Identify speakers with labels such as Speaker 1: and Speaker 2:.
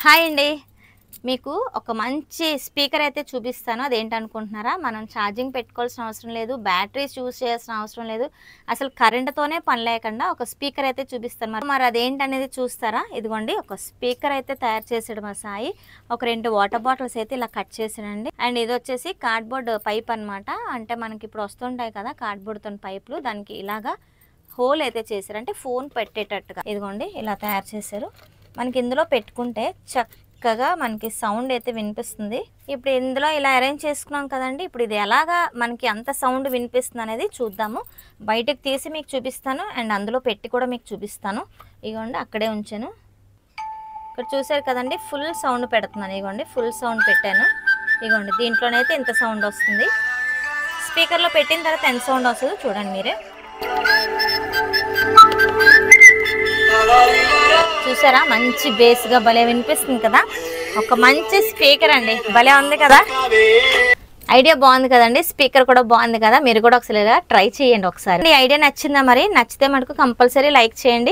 Speaker 1: Hi అండి. మీకు ఒక మంచి స్పీకర్ అయితే చూపిస్తాను. అదేంటనుకుంటున్నారా? మనం ఛార్జింగ్ పెట్టుకోవాల్సిన అవసరం లేదు, బ్యాటరీస్ యూజ్ చేయాల్సిన అవసరం లేదు, అసలు కరెంట్తోనే పని లేకుండా ఒక స్పీకర్ అయితే చూపిస్తాను. మరి అదేంటనేది చూస్తారా? ఇదిగోండి, ఒక స్పీకర్ అయితే తయారు చేసాడు మా సాయి. ఒక 2 వాటర్ బాటిల్స్ అయితే ఇలా కట్ చేసానండి. అండ్ ఇది వచ్చేసి కార్డ్బోర్డ్ పైప్ అనమాట. అంటే మనకి ఇప్పుడు వస్తుంటాయి కదా కార్డ్బోర్డ్తో పైపులు, దానికి ఇలాగా హోల్ అయితే చేశారు, అంటే ఫోన్ పెట్టేటట్టుగా. ఇదిగోండి ఇలా తయారు చేశారు. మనకి ఇందులో పెట్టుకుంటే చక్కగా మనకి సౌండ్ అయితే వినిపిస్తుంది. ఇప్పుడు ఇందులో ఇలా అరేంజ్ చేసుకున్నాం కదండి. ఇప్పుడు ఇది ఎలాగా మనకి అంత సౌండ్ వినిపిస్తుంది అనేది చూద్దాము. బయటకు తీసి మీకు చూపిస్తాను, అండ్ అందులో పెట్టి కూడా మీకు చూపిస్తాను. ఇదిగోండి అక్కడే ఉంచాను. ఇక్కడ చూసారు కదండి, ఫుల్ సౌండ్ పెడుతున్నాను. ఇదిగోండి ఫుల్ సౌండ్ పెట్టాను. ఇదిగోండి దీంట్లోనైతే ఇంత సౌండ్ వస్తుంది. స్పీకర్లో పెట్టిన తర్వాత ఎంత సౌండ్ వస్తుందో చూడండి మీరే. చూసారా, మంచి బేస్గా భలే వినిపిస్తుంది కదా. ఒక మంచి స్పీకర్ అండి, భలే ఉంది కదా. ఐడియా బాగుంది కదండి, స్పీకర్ కూడా బాగుంది కదా. మీరు కూడా ఒకసారి ట్రై చేయండి ఒకసారి. ఈ ఐడియా నచ్చిందా? మరి నచ్చితే మటుకు కంపల్సరీ లైక్ చేయండి.